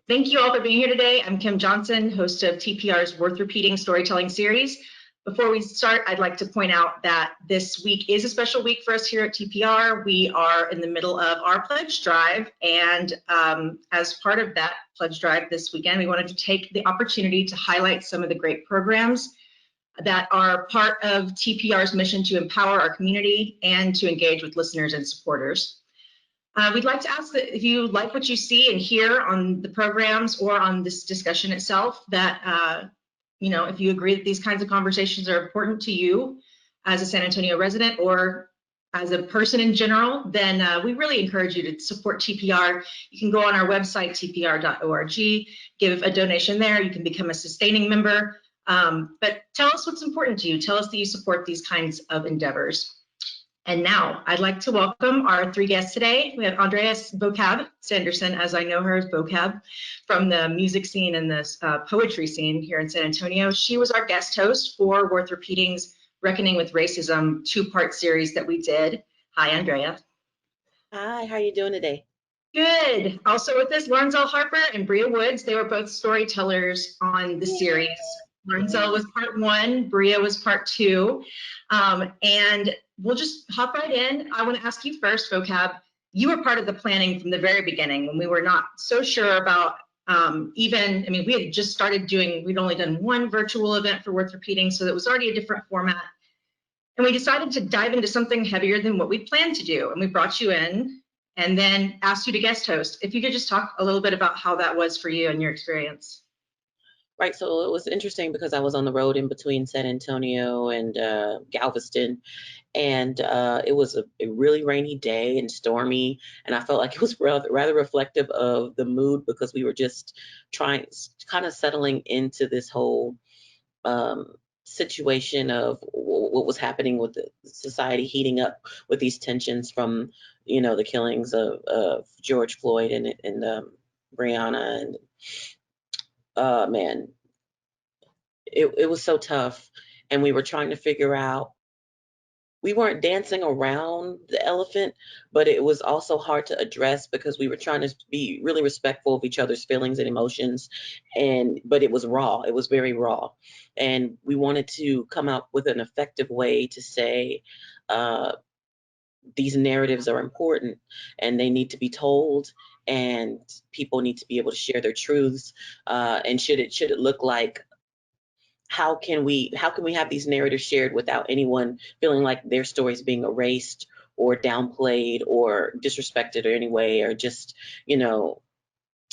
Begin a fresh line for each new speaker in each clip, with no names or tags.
Thank you all for being here today. I'm Kim Johnson, host of TPR's Worth Repeating Storytelling Series. Before we start, I'd like to point out that this week is a special week for us here at TPR. We are in the middle of our pledge drive, and as part of that pledge drive this weekend, we wanted to take the opportunity to highlight some of the great programs that are part of TPR's mission to empower our community and to engage with listeners and supporters. We'd like to ask that if you like what you see and hear on the programs or on this discussion itself, that if you agree that these kinds of conversations are important to you as a San Antonio resident or as a person in general, then we really encourage you to support TPR. You can go on our website, tpr.org, give a donation there. You can become a sustaining member. But tell us what's important to you. Tell us that you support these kinds of endeavors. And now I'd like to welcome our three guests today. We have Andrea Vocab Sanderson, as I know her as Vocab, from the music scene and the poetry scene here in San Antonio. She was our guest host for Worth Repeating's Reckoning with Racism two-part series that we did. Hi, Andrea.
Hi, how are you doing today?
Good. Also with us, Laureate Harper and Bria Woods. They were both storytellers on the series. Laureate was part 1, Bria was part 2. And we'll just hop right in. I want to ask you first, Vocab. You were part of the planning from the very beginning when we were not so sure about we had just started we'd only done one virtual event for Worth Repeating, so it was already a different format. And we decided to dive into something heavier than what we planned to do. And we brought you in and then asked you to guest host. If you could just talk a little bit about how that was for you and your experience.
Right, so it was interesting because I was on the road in between San Antonio and Galveston, and it was a really rainy day and stormy, and I felt like it was rather reflective of the mood because we were just kind of settling into this whole situation of what was happening with the society heating up with these tensions from, the killings of George Floyd and Breonna and man, it was so tough. And we were trying to figure out, we weren't dancing around the elephant, but it was also hard to address because we were trying to be really respectful of each other's feelings and emotions. But it was raw. It was very raw. And we wanted to come up with an effective way to say, these narratives are important and they need to be told, and people need to be able to share their truths. And should it look like, how can we have these narratives shared without anyone feeling like their story is being erased or downplayed or disrespected in any way, or just,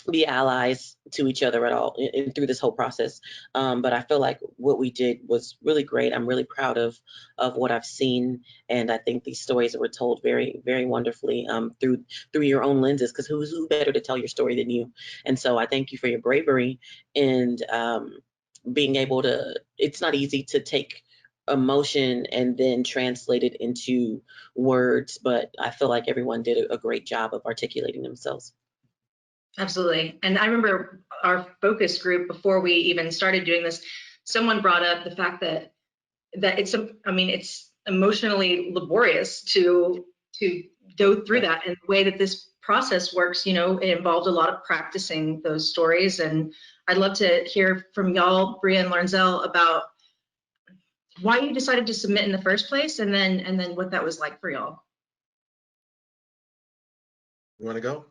be allies to each other at all and through this whole process. But I feel like what we did was really great. I'm really proud of what I've seen, and I think these stories were told very, very wonderfully through your own lenses, because who better to tell your story than you? And so I thank you for your bravery and being able to. It's not easy to take emotion and then translate it into words, but I feel like everyone did a great job of articulating themselves.
Absolutely. And I remember our focus group, before we even started doing this, someone brought up the fact that it's emotionally laborious to go through that. And the way that this process works, it involved a lot of practicing those stories. And I'd love to hear from y'all, Bria and Laureate, about why you decided to submit in the first place, and then what that was like for y'all.
You want to go?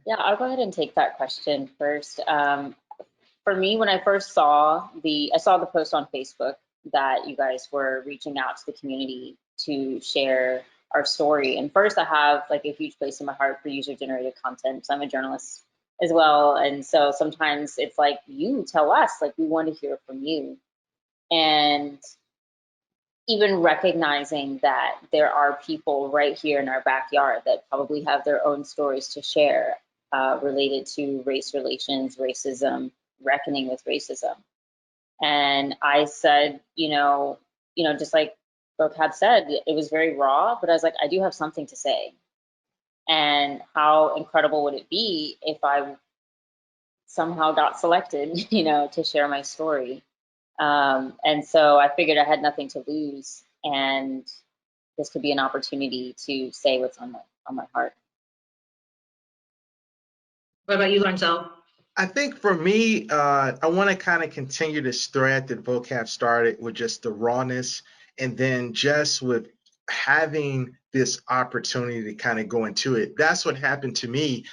Yeah, I'll go ahead and take that question first. For me, when I first saw the post on Facebook that you guys were reaching out to the community to share our story. And first, I have like a huge place in my heart for user-generated content. So I'm a journalist as well. And so sometimes it's like, you tell us, like, we want to hear from you. And even recognizing that there are people right here in our backyard that probably have their own stories to share related to race relations, racism, reckoning with racism. And I said, just like Vocab said, it was very raw, but I was like, I do have something to say. And how incredible would it be if I somehow got selected, to share my story. And so I figured I had nothing to lose, and this could be an opportunity to say what's on my heart.
What about you, Lorenzo?
I think for me, I want to kind of continue this thread that Vocab started with just the rawness, and then just with having this opportunity to kind of go into it. That's what happened to me.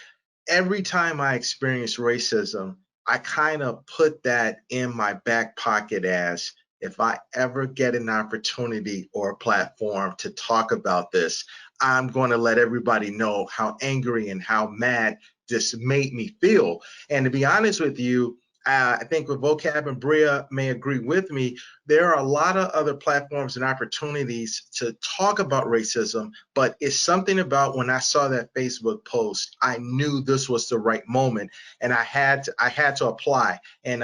Every time I experience racism, I kind of put that in my back pocket as if I ever get an opportunity or a platform to talk about this, I'm going to let everybody know how angry and how mad this made me feel. And to be honest with you, I think with Vocab and Bria may agree with me, there are a lot of other platforms and opportunities to talk about racism, but it's something about when I saw that Facebook post, I knew this was the right moment, and I had to apply. And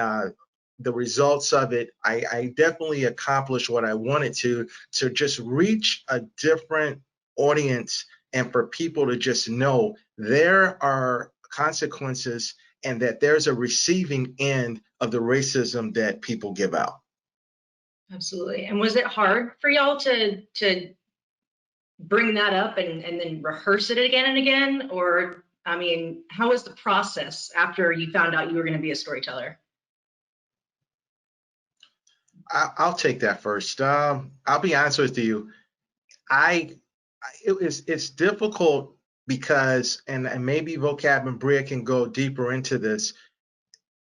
the results of it, I definitely accomplished what I wanted to just reach a different audience, and for people to just know there are consequences and that there's a receiving end of the racism that people give out.
Absolutely. And was it hard for y'all to bring that up and then rehearse it again and again? Or, I mean, how was the process after you found out you were going to be a storyteller?
I'll take that first. I'll be honest with you. It's difficult because, and maybe Vocab and Bria can go deeper into this.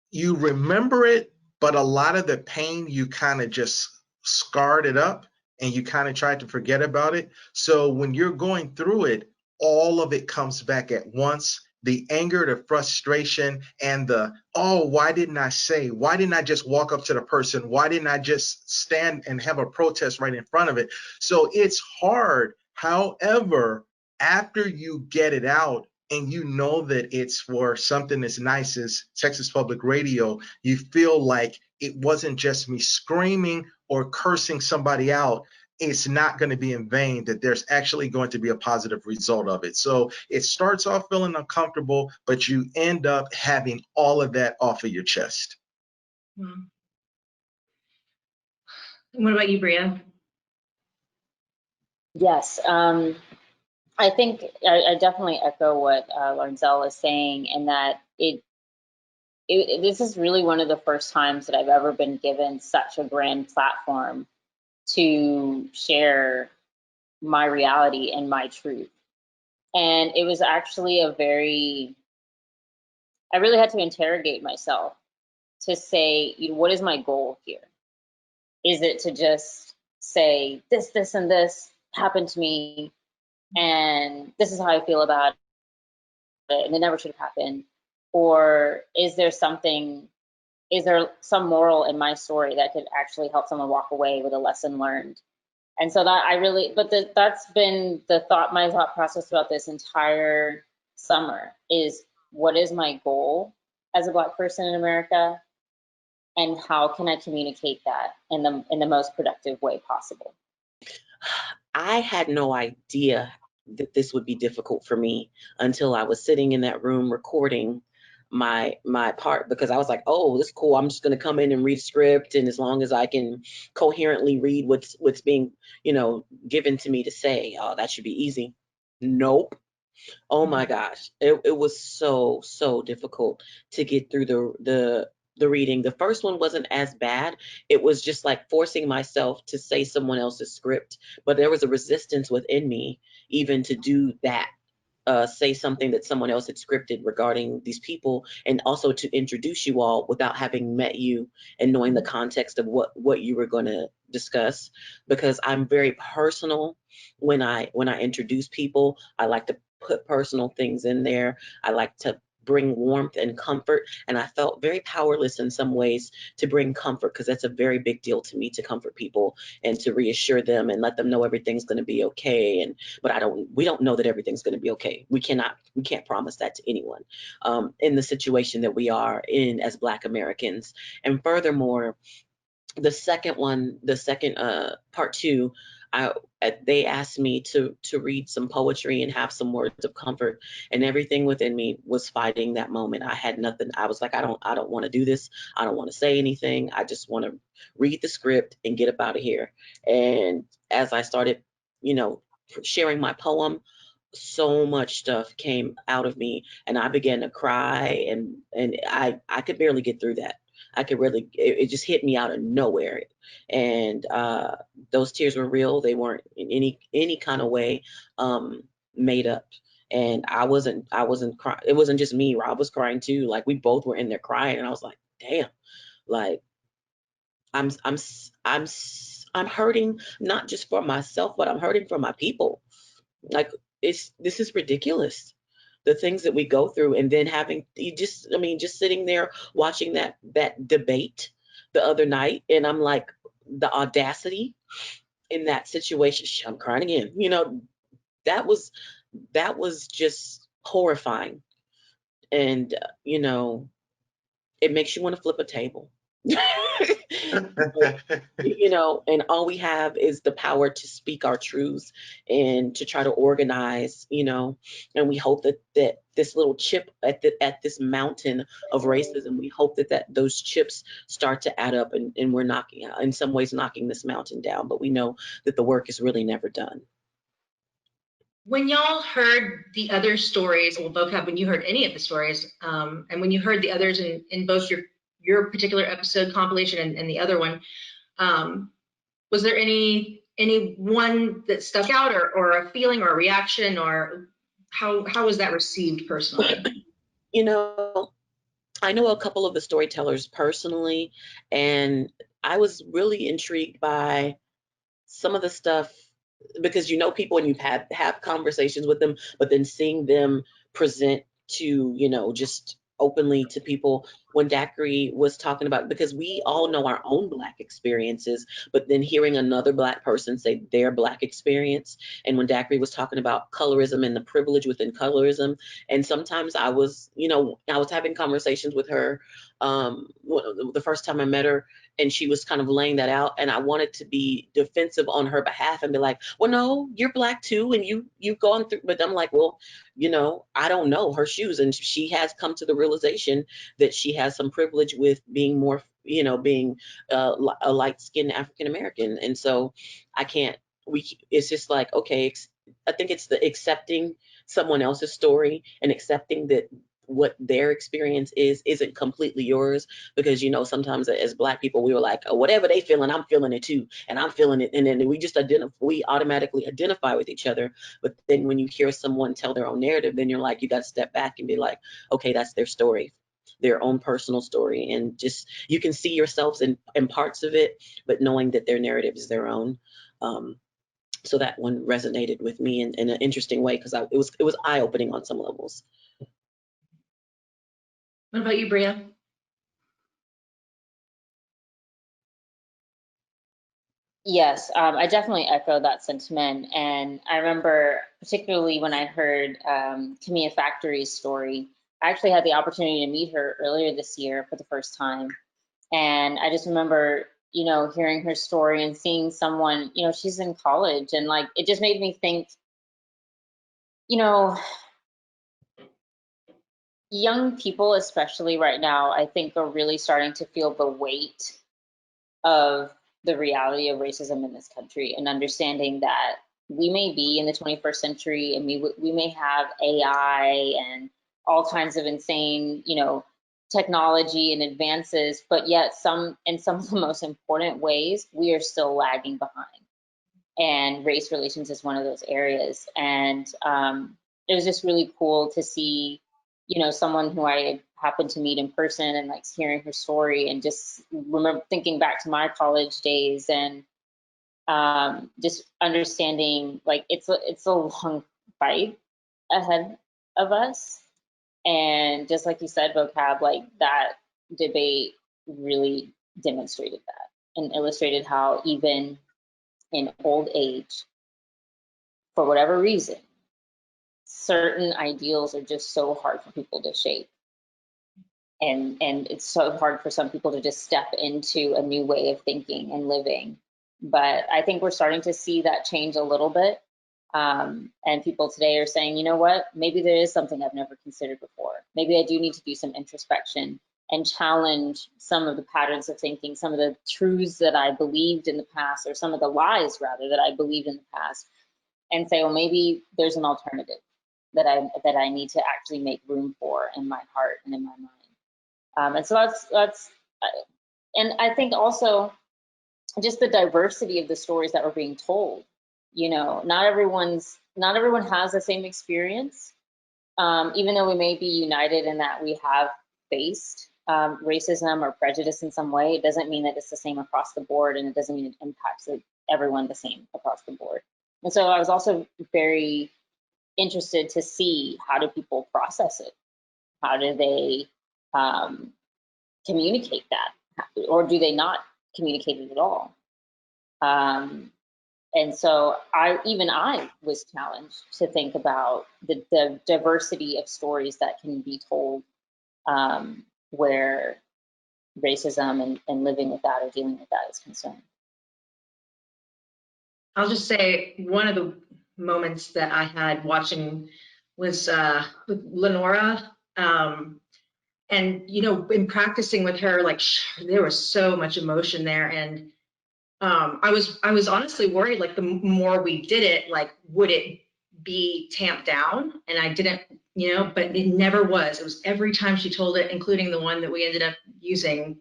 You remember it, but a lot of the pain, you kind of just scarred it up and you kind of tried to forget about it. So when you're going through it, all of it comes back at once. The anger, the frustration, and the, oh, why didn't I say? Why didn't I just walk up to the person? Why didn't I just stand and have a protest right in front of it? So it's hard. However, after you get it out, and you know that it's for something as nice as Texas Public Radio, you feel like it wasn't just me screaming or cursing somebody out. It's not going to be in vain, that there's actually going to be a positive result of it. So it starts off feeling uncomfortable, but you end up having all of that off of your chest.
Hmm. What about you, Bria?
Yes, I think I definitely echo what Lorenzel is saying, in that this is really one of the first times that I've ever been given such a grand platform to share my reality and my truth. And it was actually I really had to interrogate myself to say, what is my goal here? Is it to just say this, and this happened to me, and this is how I feel about it, and it never should have happened? Or is there some moral in my story that could actually help someone walk away with a lesson learned? And so that's been my thought process throughout this entire summer, is what is my goal as a Black person in America, and how can I communicate that in the most productive way possible?
I had no idea that this would be difficult for me until I was sitting in that room recording my part, because I was like, oh, this is cool. I'm just going to come in and read script, and as long as I can coherently read what's being, given to me to say, oh, that should be easy. Nope. Oh my gosh, it was so difficult to get through the reading. The first one wasn't as bad. It was just like forcing myself to say someone else's script, but there was a resistance within me even to do that. Say something that someone else had scripted regarding these people, and also to introduce you all without having met you and knowing the context of what you were going to discuss, because I'm very personal when I introduce people. I like to put personal things in there. I like to bring warmth and comfort, and I felt very powerless in some ways to bring comfort, because that's a very big deal to me, to comfort people and to reassure them and let them know everything's going to be okay. But we don't know that everything's going to be okay. We can't promise that to anyone in the situation that we are in as Black Americans. And furthermore, the second part two, they asked me to read some poetry and have some words of comfort, and everything within me was fighting that moment. I had nothing. I was like, I don't want to do this. I don't want to say anything. I just want to read the script and get up out of here. And as I started, sharing my poem, so much stuff came out of me, and I began to cry, and I could barely get through that. I could really, it just hit me out of nowhere. And those tears were real. They weren't in any kind of way made up. And I wasn't crying. It wasn't just me. Rob was crying too. Like, we both were in there crying, and I was like, damn, like, I'm I'm I'm I'm hurting, not just for myself, but I'm hurting for my people. Like, this is ridiculous. The things that we go through, and then having you just, I mean, just sitting there watching that debate the other night, and I'm like, the audacity in that situation. I'm crying again. That was just horrifying, and it makes you want to flip a table. And all we have is the power to speak our truths and to try to organize, and we hope that this little chip at this mountain of racism, we hope that those chips start to add up, and we're knocking, in some ways, knocking this mountain down, but we know that the work is really never done.
When y'all heard the other stories, well, Vocab, when you heard any of the stories, and when you heard the others in both your particular episode compilation and the other one, was there any one that stuck out, or a feeling or a reaction, or how was that received personally?
I know a couple of the storytellers personally, and I was really intrigued by some of the stuff, because people, and you've have conversations with them, but then seeing them present to, just openly to people, when Daiquiri was talking about, because we all know our own Black experiences, but then hearing another Black person say their Black experience, and when Daiquiri was talking about colorism and the privilege within colorism, and sometimes I was having conversations with her the first time I met her, and she was kind of laying that out, and I wanted to be defensive on her behalf and be like, well, no, you're Black too, and you've gone through, but I'm like, well, I don't know her shoes, and she has come to the realization that she has some privilege with being more, being a light-skinned African American, and so it's just like, okay, I think it's the accepting someone else's story and accepting that what their experience isn't completely yours, because sometimes as Black people, we were like, oh, whatever they feeling, I'm feeling it too, and I'm feeling it, and then we automatically identify with each other. But then when you hear someone tell their own narrative, then you're like, you got to step back and be like, okay, that's their story, their own personal story, and just, you can see yourselves in parts of it, but knowing that their narrative is their own. So that one resonated with me in an interesting way, because it was eye-opening on some levels.
What about you, Bria?
Yes, I definitely echo that sentiment. And I remember particularly when I heard Camilla Factory's story. I actually had the opportunity to meet her earlier this year for the first time. And I just remember, hearing her story and seeing someone, she's in college, and like, it just made me think, young people, especially right now, I think are really starting to feel the weight of the reality of racism in this country, and understanding that we may be in the 21st century, and we may have AI and all kinds of insane, technology and advances, but yet in some of the most important ways, we are still lagging behind. And race relations is one of those areas. And it was just really cool to see, someone who I happened to meet in person, and like hearing her story, and just remember thinking back to my college days, and just understanding like it's a long fight ahead of us. And just like you said, Vocab, like that debate really demonstrated that and illustrated how even in old age, for whatever reason, certain ideals are just so hard for people to shape. And it's so hard for some people to just step into a new way of thinking and living. But I think we're starting to see that change a little bit. And people today are saying, you know what, maybe there is something I've never considered before. Maybe I do need to do some introspection and challenge some of the patterns of thinking, some of the truths that I believed in the past, or some of the lies rather that I believed in the past. and say, well, maybe there's an alternative that I need to actually make room for in my heart and in my mind. And so that's and I think also just the diversity of the stories that were being told. You know, not everyone has the same experience, even though we may be united in that we have faced racism or prejudice in some way. It doesn't mean that it's the same across the board, and it doesn't mean it impacts everyone the same across the board. And so I was also very interested to see, how do people process it? How do they communicate that? Or do they not communicate it at all? And so I was challenged to think about the diversity of stories that can be told where racism and living with that or dealing with that is concerned.
I'll just say one of the moments that I had watching was with Lenora. And, you know, in practicing with her, like there was so much emotion there. And I was honestly worried, like the more we did it, like would it be tamped down? And I didn't, you know, but it never was. It was every time she told it, including the one that we ended up using,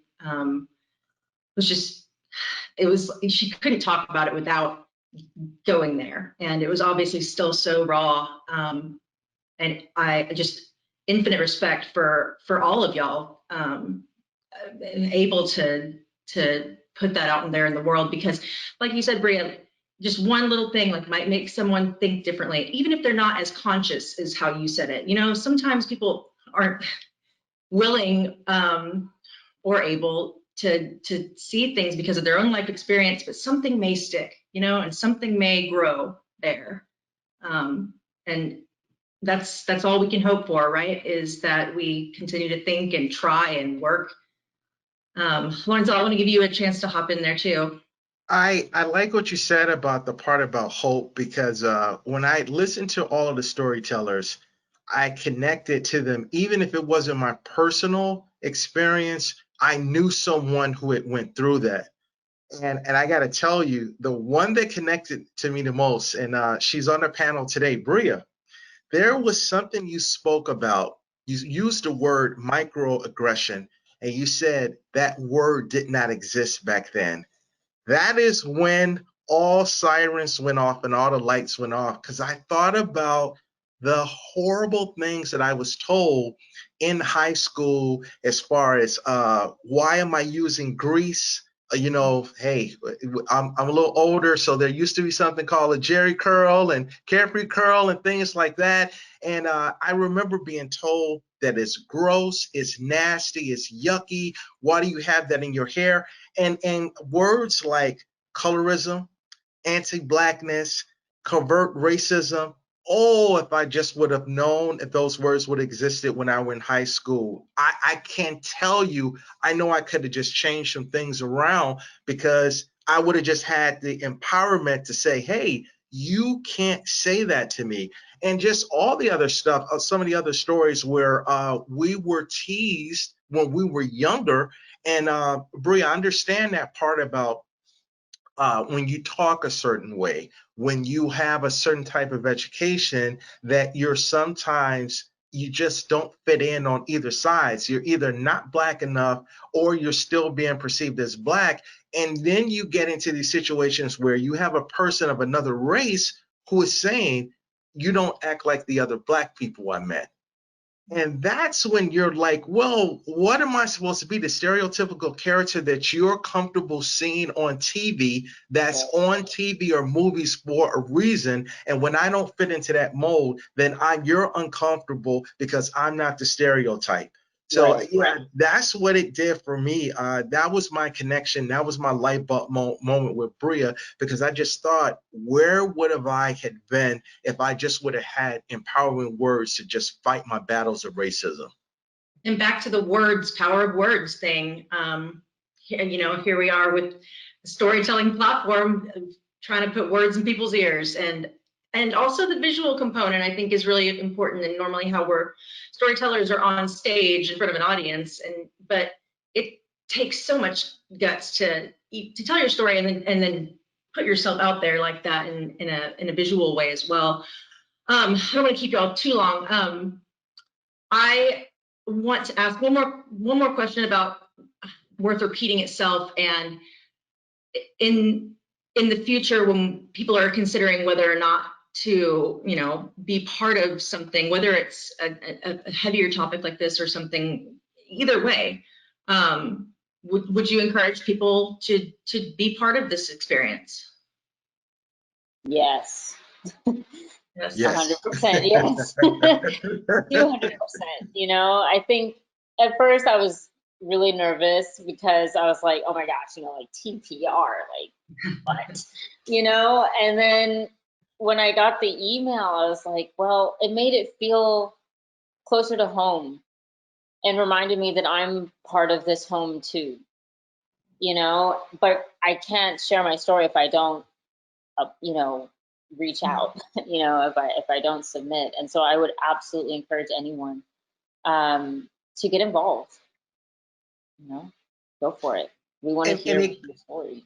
she couldn't talk about it without going there. And it was obviously still so raw. And I just, infinite respect for all of y'all able to put that out in there in the world, because like you said, Bria, just one little thing like might make someone think differently, even if they're not as conscious as how you said it. You know, sometimes people aren't willing or able to see things because of their own life experience, but something may stick, you know, and something may grow there. And that's all we can hope for, right? Is that we continue to think and try and work. Lawrence, I want to give you a chance to hop in there too.
I like what you said about the part about hope, because when I listened to all of the storytellers, I connected to them. Even if it wasn't my personal experience, I knew someone who had went through that. And I got to tell you, the one that connected to me the most, and she's on the panel today, Bria, there was something you spoke about. You used the word microaggression, and you said that word did not exist back then. That is when all sirens went off and all the lights went off, because I thought about the horrible things that I was told in high school as far as why am I using grease? You know, hey, I'm a little older, so there used to be something called a Jerry curl and carefree curl and things like that. And I remember being told that it's gross, it's nasty, it's yucky. Why do you have that in your hair? And words like colorism, anti-blackness, covert racism. Oh, if I just would have known if those words would have existed when I was in high school. I can't tell you, I know I could have just changed some things around, because I would have just had the empowerment to say, hey, you can't say that to me. And just all the other stuff, some of the other stories where we were teased when we were younger. And Bria, I understand that part about when you talk a certain way, when you have a certain type of education, that you just don't fit in on either sides. You're either not black enough or you're still being perceived as black. And then you get into these situations where you have a person of another race who is saying, you don't act like the other black people I met. And that's when you're like, well, what am I supposed to be? The stereotypical character that you're comfortable seeing on TV, that's on TV or movies for a reason. And when I don't fit into that mold, then you're uncomfortable because I'm not the stereotype. So yeah, that's what it did for me. That was my connection. That was my light bulb moment with Bria, because I just thought, where would have I had been if I just would have had empowering words to just fight my battles of racism?
And back to the words, power of words thing. You know, here we are with a storytelling platform, trying to put words in people's ears, and also the visual component, I think, is really important. And normally how storytellers are on stage in front of an audience, but it takes so much guts to tell your story and then put yourself out there like that in a visual way as well. I don't want to keep you all too long. I want to ask one more question about Worth Repeating itself, and in the future when people are considering whether or not to, you know, be part of something, whether it's a heavier topic like this or something, either way, would you encourage people to be part of this experience?
Yes.
Yes.
Yes.
100%, yes. 200%. You know, I think at first I was really nervous because I was like, oh my gosh, you know, like TPR, like what? You know, and then when I got the email, I was like, well, it made it feel closer to home and reminded me that I'm part of this home too, you know, but I can't share my story if I don't, you know, reach out, you know, if I don't submit. And so I would absolutely encourage anyone to get involved, you know, go for it. We want to hear your story.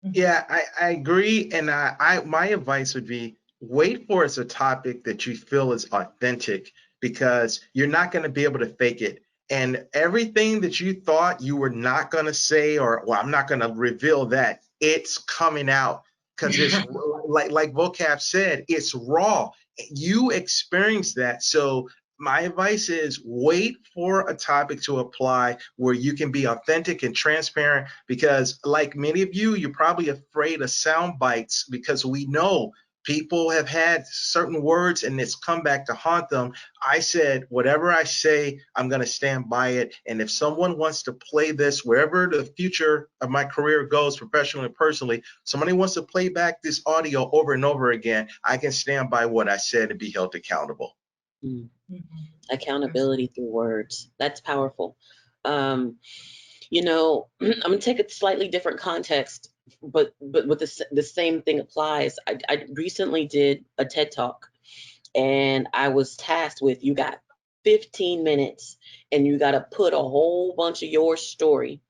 Yeah, I agree. And my advice would be wait for it's a topic that you feel is authentic, because you're not going to be able to fake it. And everything that you thought you were not going to say, or, well, I'm not going to reveal that, it's coming out, because it's like Vocab said, it's raw. You experienced that. So my advice is wait for a topic to apply where you can be authentic and transparent, because like many of you, you're probably afraid of sound bites, because we know people have had certain words and it's come back to haunt them. I said, whatever I say, I'm going to stand by it. And if someone wants to play this, wherever the future of my career goes, professionally and personally, somebody wants to play back this audio over and over again, I can stand by what I said and be held accountable.
Accountability through words. That's powerful. You know, I'm gonna take a slightly different context, but with the same thing applies. I recently did a TED Talk, and I was tasked with, you got 15 minutes and you got to put a whole bunch of your story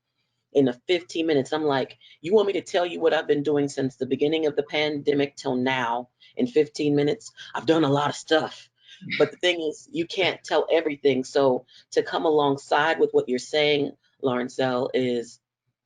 in the 15 minutes. I'm like, you want me to tell you what I've been doing since the beginning of the pandemic till now in 15 minutes? I've done a lot of stuff. But the thing is, you can't tell everything. So to come alongside with what you're saying, Lawrencelle, is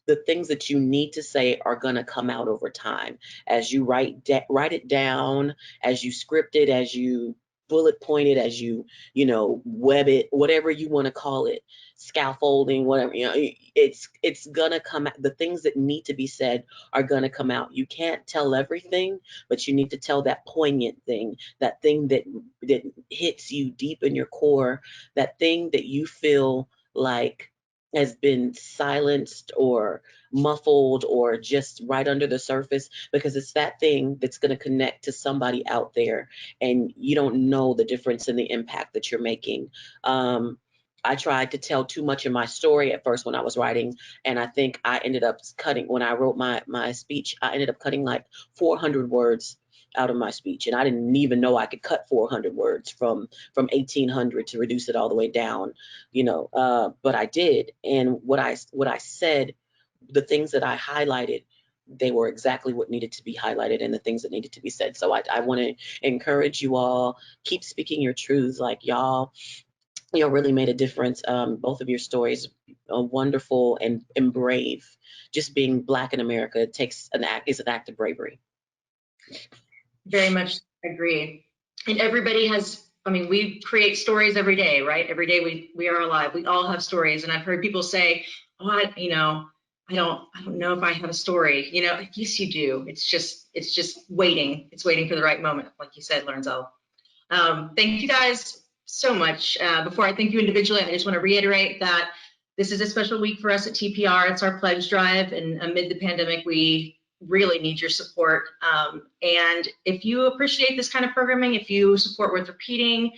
the things that you need to say are going to come out over time as you write it down, as you script it, as you bullet point it, as you know, web it, whatever you want to call it, scaffolding, whatever, you know, it's gonna come out. The things that need to be said are gonna come out. You can't tell everything, but you need to tell that poignant thing, that thing that hits you deep in your core, that thing that you feel like has been silenced or muffled or just right under the surface, because it's that thing that's going to connect to somebody out there, and you don't know the difference in the impact that you're making. I tried to tell too much in my story at first when I was writing, and I think I ended up cutting, when I wrote my speech, I ended up cutting like 400 words out of my speech, and I didn't even know I could cut 400 words from 1800 to reduce it all the way down, you know, but I did. And what I said, the things that I highlighted, they were exactly what needed to be highlighted and the things that needed to be said. So I want to encourage you all, keep speaking your truths. Like y'all really made a difference. Both of your stories are wonderful and brave. Just being Black in America is an act of bravery.
Very much agree. And everybody has, I mean, we create stories every day, right? Every day we are alive. We all have stories. And I've heard people say, oh, I don't know if I have a story. You know, yes, you do. It's just waiting. It's waiting for the right moment, like you said, Lawrencelle. Thank you guys so much. Before I thank you individually, I just want to reiterate that this is a special week for us at TPR. It's our pledge drive, and amid the pandemic, we really need your support. And if you appreciate this kind of programming, if you support Worth Repeating,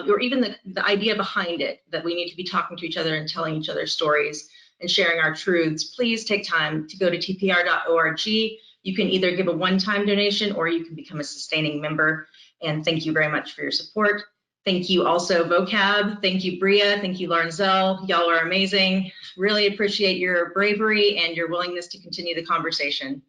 or even the idea behind it, that we need to be talking to each other and telling each other stories and sharing our truths, please take time to go to tpr.org. You can either give a one-time donation or you can become a sustaining member. And thank you very much for your support. Thank you also, Vocab. Thank you, Bria. Thank you, Lawrencelle. Y'all are amazing. Really appreciate your bravery and your willingness to continue the conversation.